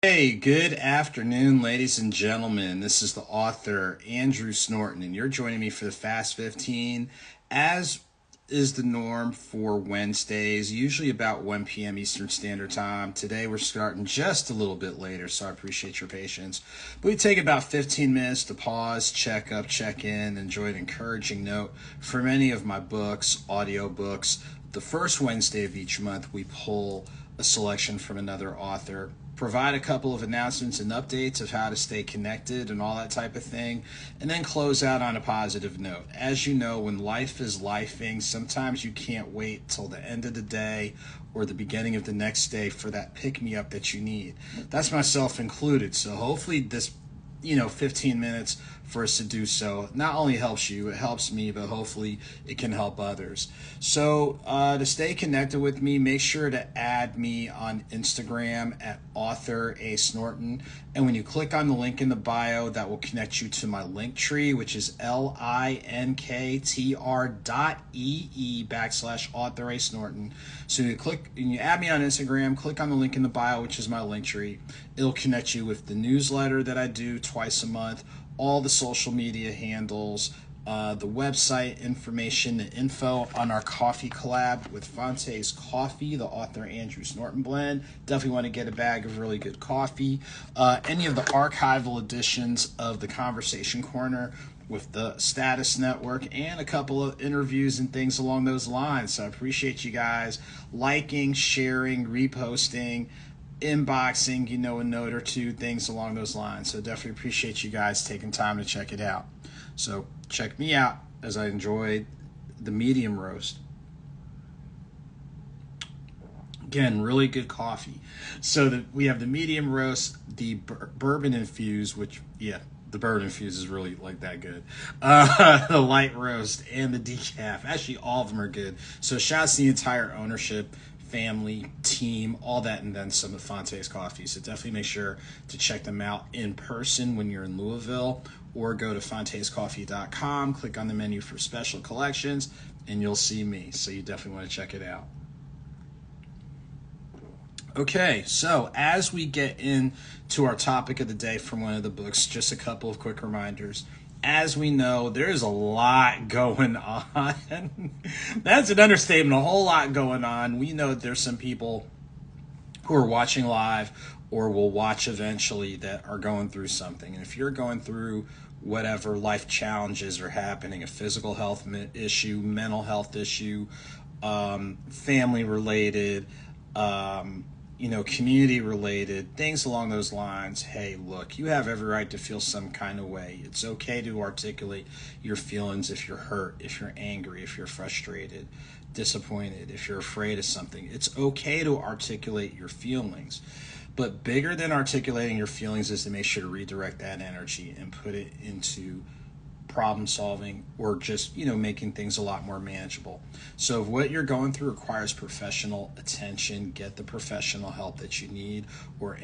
Hey, good afternoon, ladies and gentlemen. This is the author Andrew Snorton, and you're joining me for the Fast 15, as is the norm for Wednesdays, usually about 1 p.m. Eastern Standard Time. Today we're starting just a little bit later, so I appreciate your patience. But we take about 15 minutes to pause, check up, check in, enjoy an encouraging note from any of my books, audio books. The first Wednesday of each month, we pull a selection from another author, provide a couple of announcements and updates of how to stay connected and all that type of thing, and then close out on a positive note. As you know, when life is lifing, sometimes you can't wait till the end of the day or the beginning of the next day for that pick-me-up that you need. That's myself included. So hopefully this 15 minutes for us to do so not only helps you, it helps me, but hopefully it can help others. So to stay connected with me, make sure to add me on Instagram at AuthorASnorton. And when you click on the link in the bio, that will connect you to my Linktree, which is linktr.ee/AuthorASnorton. So you click and you add me on Instagram, click on the link in the bio, which is my Linktree. It'll connect you with the newsletter that I do twice a month, all the social media handles, the website information, the info on our coffee collab with Fonte's Coffee, the author Andrew Snorton blend. Definitely want to get a bag of really good coffee. Any of the archival editions of the Conversation Corner with the Status Network, and a couple of interviews and things along those lines. So I appreciate you guys liking, sharing, reposting, inboxing, a note or two, things along those lines. So definitely appreciate you guys taking time to check it out. So check me out as I enjoy the medium roast. Again, really good coffee. So we have the medium roast, the bourbon infused, which, the bourbon infused is really like that good. The light roast and the decaf. Actually, all of them are good. So shouts to the entire ownership, family, team, all that, and then some of Fonte's Coffee. So definitely make sure to check them out in person when you're in Louisville, or go to fontescoffee.com, click on the menu for special collections, and you'll see me. So you definitely want to check it out. Okay, so as we get into our topic of the day from one of the books, just a couple of quick reminders. As we know, there's a lot going on. That's an understatement, a whole lot going on. We know that there's some people who are watching live or will watch eventually that are going through something. And if you're going through whatever life challenges are happening, a physical health issue, mental health issue, family related, community related, things along those lines, hey, look, you have every right to feel some kind of way. It's okay to articulate your feelings if you're hurt, if you're angry, if you're frustrated, disappointed, if you're afraid of something. It's okay to articulate your feelings. But bigger than articulating your feelings is to make sure to redirect that energy and put it into problem solving, or just making things a lot more manageable. So if what you're going through requires professional attention, get the professional help that you need, or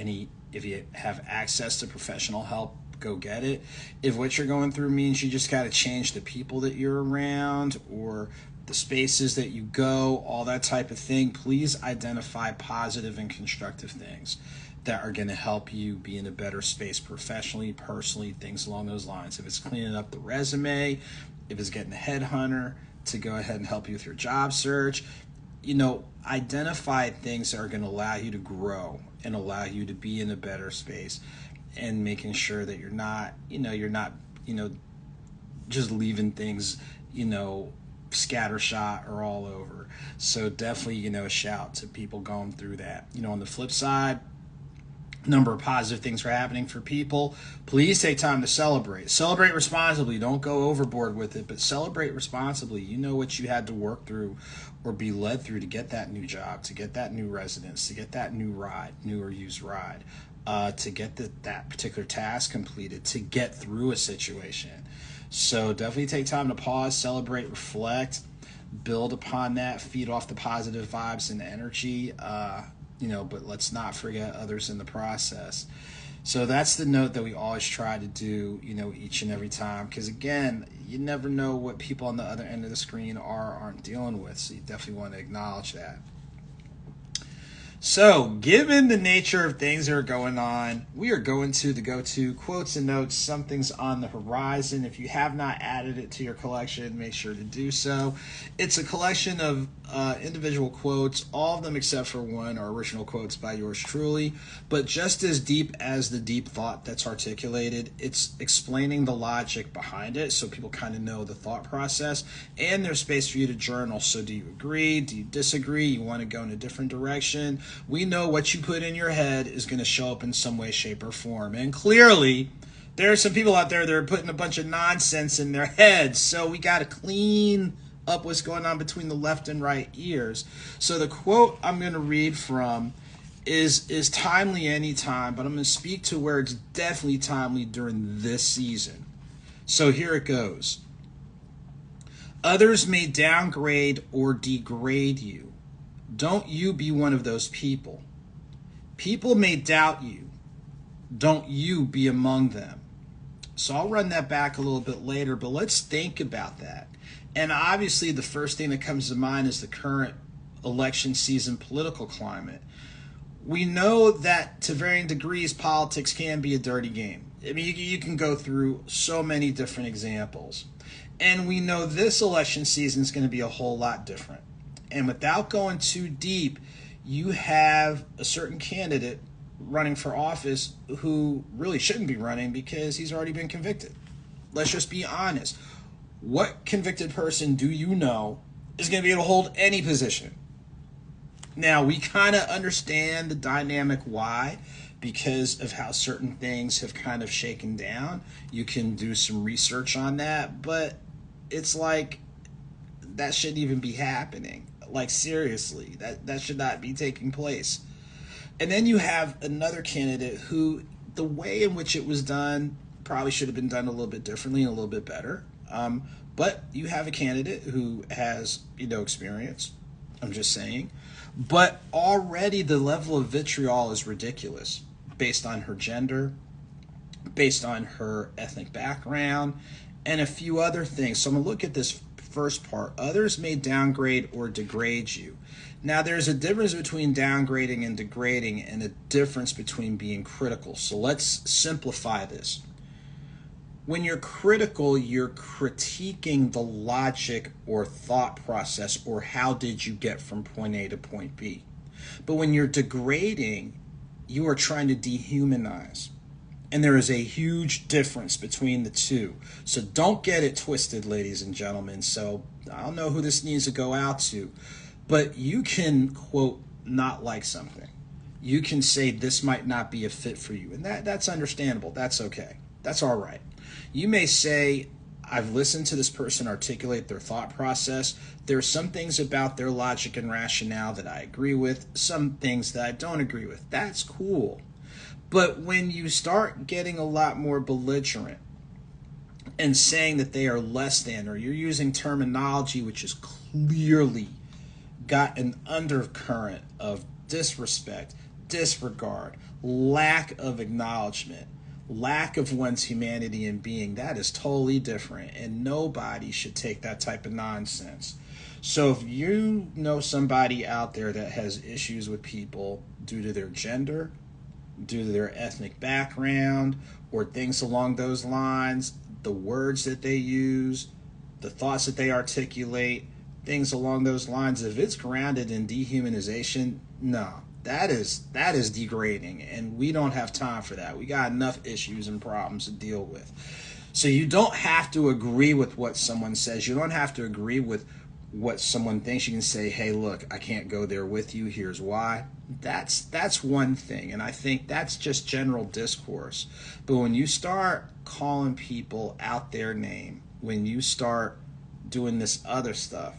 if you have access to professional help, go get it. If what you're going through means you just got to change the people that you're around or the spaces that you go, all that type of thing, please identify positive and constructive things that are going to help you be in a better space professionally, personally, things along those lines. If it's cleaning up the resume, if it's getting a headhunter to go ahead and help you with your job search, identify things that are going to allow you to grow and allow you to be in a better space, and making sure that you're not just leaving things, scattershot or all over. So definitely, a shout to people going through that. On the flip side, number of positive things are happening for people. Please take time to celebrate. Celebrate responsibly. Don't go overboard with it, but celebrate responsibly. You know what you had to work through or be led through to get that new job, to get that new residence, to get that new or used ride, to get that particular task completed, to get through a situation. So definitely take time to pause, celebrate, reflect, build upon that, feed off the positive vibes and energy, but let's not forget others in the process. So that's the note that we always try to do, each and every time. Because again, you never know what people on the other end of the screen aren't dealing with. So you definitely want to acknowledge that. So, given the nature of things that are going on, we are going to the go-to quotes and notes. Something's on the horizon. If you have not added it to your collection, make sure to do so. It's a collection of individual quotes. All of them except for one are original quotes by yours truly. But just as deep as the deep thought that's articulated, it's explaining the logic behind it so people kind of know the thought process. And there's space for you to journal. So do you agree? Do you disagree? You want to go in a different direction? We know what you put in your head is going to show up in some way, shape, or form. And clearly, there are some people out there that are putting a bunch of nonsense in their heads. So we got to clean up what's going on between the left and right ears. So the quote I'm going to read from is timely anytime, but I'm going to speak to where it's definitely timely during this season. So here it goes. Others may downgrade or degrade you. Don't you be one of those people. People may doubt you. Don't you be among them. So I'll run that back a little bit later, but let's think about that. And obviously the first thing that comes to mind is the current election season political climate. We know that to varying degrees, politics can be a dirty game. I mean, you can go through so many different examples. And we know this election season is going to be a whole lot different. And without going too deep, you have a certain candidate running for office who really shouldn't be running because he's already been convicted. Let's just be honest. What convicted person do you know is going to be able to hold any position? Now, we kind of understand the dynamic why, because of how certain things have kind of shaken down. You can do some research on that, but it's like that shouldn't even be happening. Like, seriously, that should not be taking place. And then you have another candidate who, the way in which it was done probably should have been done a little bit differently and a little bit better. But you have a candidate who has, experience. I'm just saying. But already the level of vitriol is ridiculous based on her gender, based on her ethnic background, and a few other things. So I'm going to look at this first part. Others may downgrade or degrade you. Now, there's a difference between downgrading and degrading, and a difference between being critical. So let's simplify this. When you're critical, you're critiquing the logic or thought process, or how did you get from point A to point B. But when you're degrading, you are trying to dehumanize. And there is a huge difference between the two. So don't get it twisted, ladies and gentlemen. So I don't know who this needs to go out to, but you can, quote, not like something. You can say this might not be a fit for you. And that's understandable. That's okay. That's all right. You may say, I've listened to this person articulate their thought process. There are some things about their logic and rationale that I agree with, some things that I don't agree with. That's cool. But when you start getting a lot more belligerent and saying that they are less than, or you're using terminology which is clearly got an undercurrent of disrespect, disregard, lack of acknowledgement, lack of one's humanity and being, that is totally different, and nobody should take that type of nonsense. So if you know somebody out there that has issues with people due to their gender, due to their ethnic background, or things along those lines, the words that they use, the thoughts that they articulate, things along those lines, if it's grounded in dehumanization, no, that is degrading, and we don't have time for that. We got enough issues and problems to deal with. So you don't have to agree with what someone says. You don't have to agree with what someone thinks. You can say, hey, look, I can't go there with you. Here's why. That's one thing, and I think that's just general discourse. But when you start calling people out their name, when you start doing this other stuff,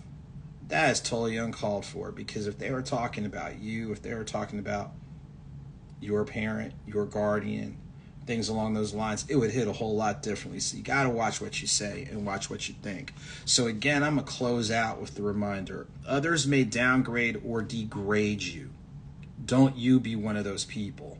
that is totally uncalled for, because if they were talking about you, if they were talking about your parent, your guardian, things along those lines, it would hit a whole lot differently. So you got to watch what you say and watch what you think. So again, I'm going to close out with the reminder. Others may downgrade or degrade you. Don't you be one of those people.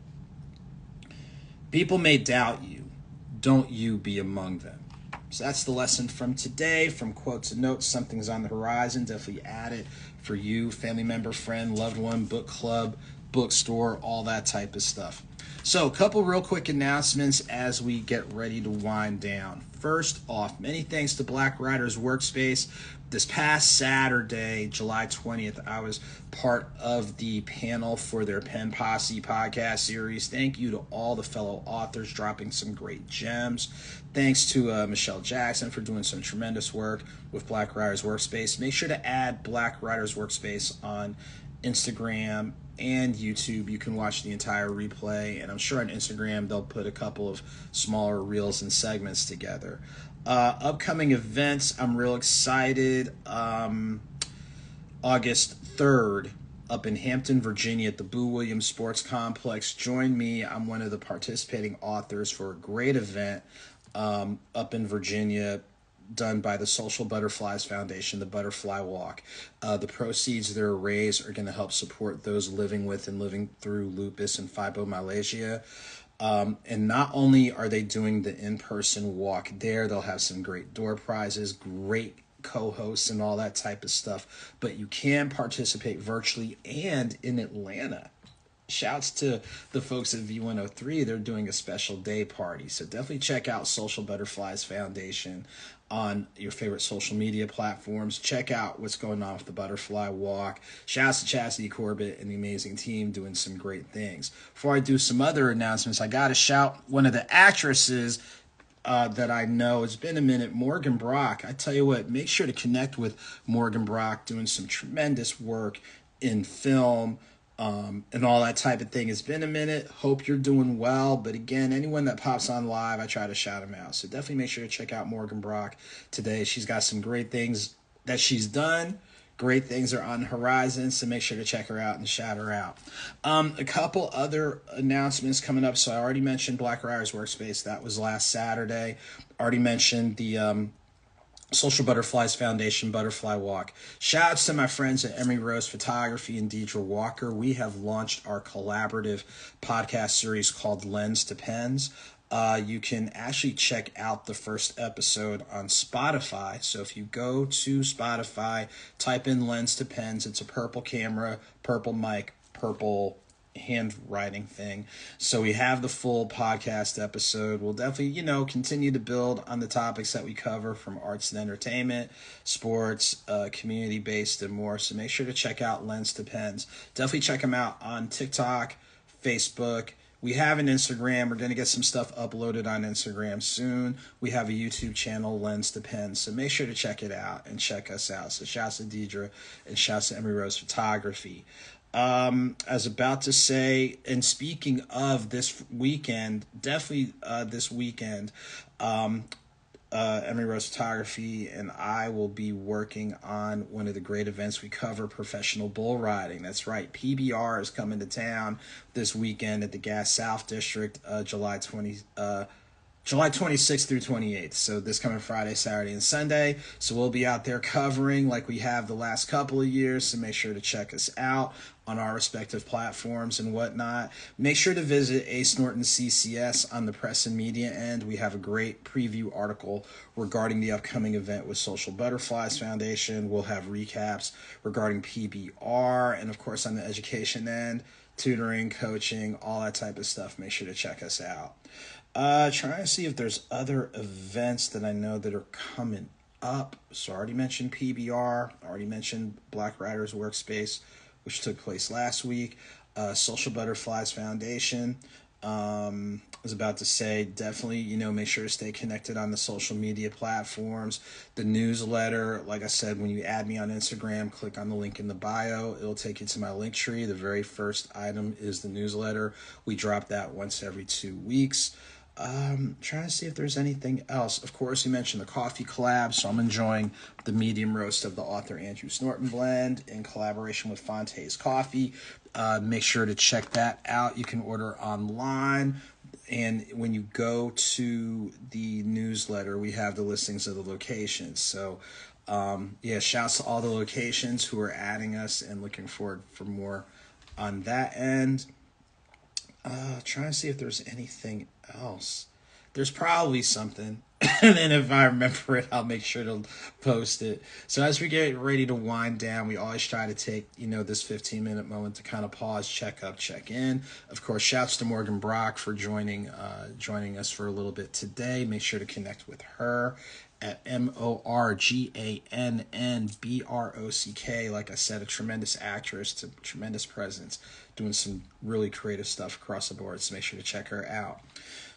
People may doubt you. Don't you be among them. So that's the lesson from today, from quotes and notes. Something's on the horizon. Definitely add it for you, family member, friend, loved one, book club, bookstore, all that type of stuff. So, a couple real quick announcements as we get ready to wind down. First off, many thanks to Black Writers Workspace. This past Saturday, July 20th, I was part of the panel for their Pen Posse podcast series. Thank you to all the fellow authors dropping some great gems. Thanks to Michelle Jackson for doing some tremendous work with Black Writers Workspace. Make sure to add Black Writers Workspace on Instagram and YouTube. You can watch the entire replay, and I'm sure on Instagram they'll put a couple of smaller reels and segments together. Upcoming events, I'm real excited. August 3rd, up in Hampton, Virginia at the Boo Williams Sports Complex. Join me. I'm one of the participating authors for a great event up in Virginia, done by the Social Butterflies Foundation, the Butterfly Walk. The proceeds that are raised are going to help support those living with and living through lupus and fibromyalgia. And not only are they doing the in-person walk there, they'll have some great door prizes, great co-hosts and all that type of stuff, but you can participate virtually and in Atlanta. Shouts to the folks at V103. They're doing a special day party. So definitely check out Social Butterflies Foundation on your favorite social media platforms. Check out what's going on with the Butterfly Walk. Shouts to Chastity Corbett and the amazing team doing some great things. Before I do some other announcements, I got to shout one of the actresses that I know. It's been a minute, Morgan Brock. I tell you what, make sure to connect with Morgan Brock, doing some tremendous work in film, and all that type of thing. It's been a minute. Hope you're doing well. But again, anyone that pops on live, I try to shout them out. So definitely make sure to check out Morgan Brock today. She's got some great things that she's done. Great things are on the horizon, so make sure to check her out and shout her out. A couple other announcements coming up. So I already mentioned Black Writers Workspace. That was last Saturday. Already mentioned the Social Butterflies Foundation Butterfly Walk. Shouts to my friends at Emery Rose Photography and Deidre Walker. We have launched our collaborative podcast series called Lens to Pens. You can actually check out the first episode on Spotify. So if you go to Spotify, type in Lens to Pens. It's a purple camera, purple mic, purple handwriting thing. So we have the full podcast episode. We'll definitely, continue to build on the topics that we cover, from arts and entertainment, sports, community-based, and more. So make sure to check out Lens to Pens. Definitely check them out on TikTok, Facebook. We have an Instagram. We're going to get some stuff uploaded on Instagram soon. We have a YouTube channel, Lens to Pens. So make sure to check it out and check us out. So shouts to Deidre and shouts to Emery Rose Photography. I was about to say, and speaking of this weekend, definitely this weekend, Emery Rose Photography and I will be working on one of the great events we cover, professional bull riding. That's right, PBR is coming to town this weekend at the Gas South District, July 26th through 28th. So this coming Friday, Saturday, and Sunday. So we'll be out there covering like we have the last couple of years. So make sure to check us out on our respective platforms and whatnot. Make sure to visit AuthorASnorton CCS on the press and media end. We have a great preview article regarding the upcoming event with Social Butterflies Foundation. We'll have recaps regarding PBR, and of course on the education end, tutoring, coaching, all that type of stuff. Make sure to check us out. Trying to see if there's other events that I know that are coming up. So I already mentioned PBR. I already mentioned Black Writers Workspace, which took place last week. Social Butterflies Foundation. I was about to say, definitely, make sure to stay connected on the social media platforms. The newsletter, like I said, when you add me on Instagram, click on the link in the bio. It'll take you to my Linktree. The very first item is the newsletter. We drop that once every 2 weeks. Trying to see if there's anything else. Of course, you mentioned the coffee collab, so I'm enjoying the medium roast of the AuthorASnorton blend in collaboration with Fonte's Coffee. Make sure to check that out. You can order online, and when you go to the newsletter, we have the listings of the locations. So, shouts to all the locations who are adding us, and looking forward for more on that end. Trying to see if there's anything else. There's probably something. And then if I remember it, I'll make sure to post it. So as we get ready to wind down, we always try to take, this 15-minute moment to kind of pause, check up, check in. Of course, shouts to Morgan Brock for joining us for a little bit today. Make sure to connect with her at MorgannBrock. Like I said, a tremendous actress, a tremendous presence, doing some really creative stuff across the board. So make sure to check her out.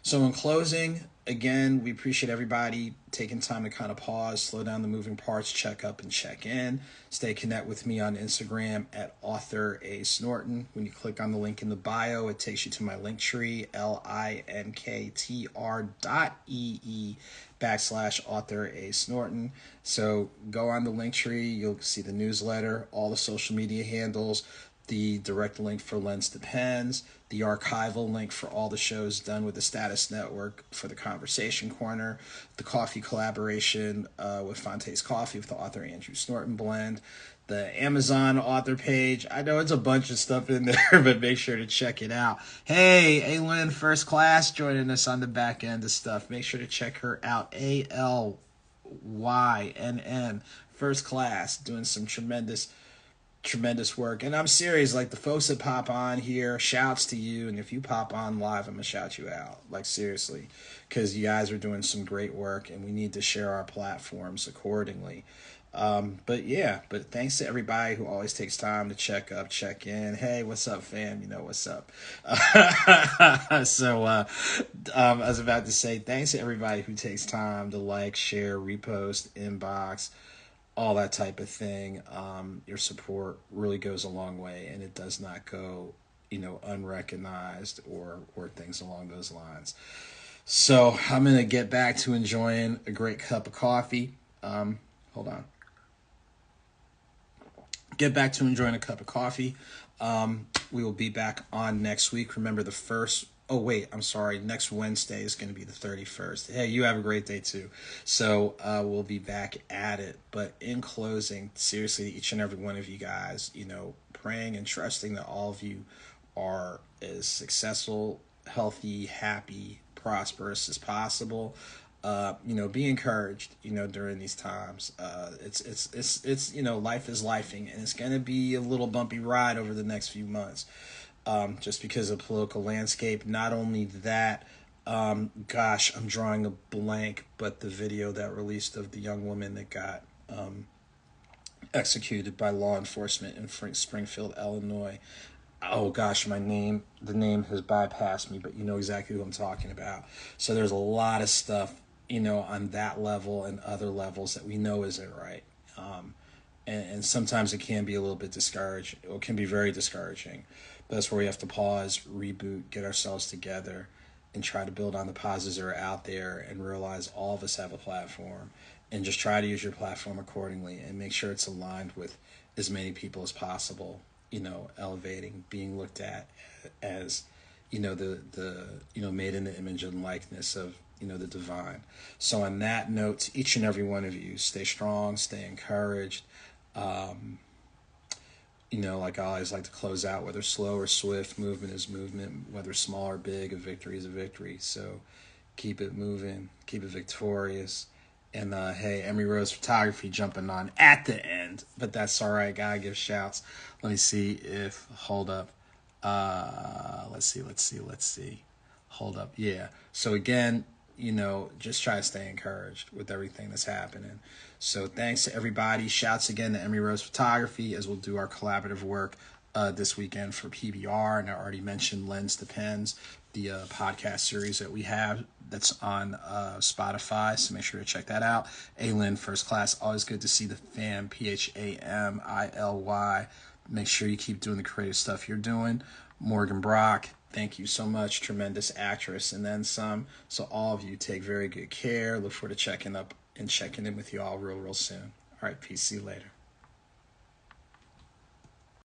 So in closing, again, we appreciate everybody taking time to kind of pause, slow down the moving parts, check up and check in. Stay connect with me on Instagram at AuthorASnorton. When you click on the link in the bio, it takes you to my Linktree, linktr.ee/AuthorASnorton. So go on the Linktree, you'll see the newsletter, all the social media handles, the direct link for Lens Depends, the archival link for all the shows done with the Status Network for the Conversation Corner, the coffee collaboration with Fonte's Coffee with the author Andrew Snorton blend, the Amazon author page. I know it's a bunch of stuff in there, but make sure to check it out. Hey, Aylynn First Class joining us on the back end of stuff. Make sure to check her out. ALYNN First Class, doing some tremendous work. And I'm serious, like the folks that pop on here, shouts to you. And if you pop on live, I'm gonna shout you out, like seriously, because you guys are doing some great work and we need to share our platforms accordingly. But thanks to everybody who always takes time to check up, check in. Hey, what's up, fam? You know what's up. I was about to say thanks to everybody who takes time to like, share, repost, inbox, all that type of thing. Your support really goes a long way, and it does not go, unrecognized or things along those lines. So I'm gonna get back to enjoying a great cup of coffee. Hold on. Get back to enjoying a cup of coffee. We will be back on next week. Remember the first. Oh, wait, I'm sorry. Next Wednesday is going to be the 31st. Hey, you have a great day, too. So we'll be back at it. But in closing, seriously, each and every one of you guys, praying and trusting that all of you are as successful, healthy, happy, prosperous as possible. Be encouraged, during these times. It's life is lifing, and it's going to be a little bumpy ride over the next few months. Just because of the political landscape. Not only that, I'm drawing a blank, but the video that released of the young woman that got executed by law enforcement in Springfield, Illinois. Oh gosh, the name has bypassed me, but you know exactly who I'm talking about. So there's a lot of stuff, on that level and other levels that we know isn't right. And sometimes it can be a little bit discouraging, or it can be very discouraging. But that's where we have to pause, reboot, get ourselves together, and try to build on the positives that are out there and realize all of us have a platform, and just try to use your platform accordingly and make sure it's aligned with as many people as possible, elevating, being looked at as, the made in the image and likeness of, the divine. So on that note, to each and every one of you, stay strong, stay encouraged. Like I always like to close out, whether slow or swift, movement is movement, whether small or big, a victory is a victory. So keep it moving, keep it victorious. And hey, Emery Rose Photography jumping on at the end, but that's all right. Gotta give shouts. Let me see if, hold up. Let's see. Hold up. Yeah. So again, just try to stay encouraged with everything that's happening. So thanks to everybody. Shouts again to Emery Rose Photography, as we'll do our collaborative work this weekend for PBR. And I already mentioned Lens Depends, the podcast series that we have that's on Spotify. So make sure to check that out. Aylynn First Class, always good to see the fam, PHAMILY. Make sure you keep doing the creative stuff you're doing. Morgan Brock, thank you so much. Tremendous actress and then some. So all of you take very good care. Look forward to checking in with you all real soon. All right, peace. See you later.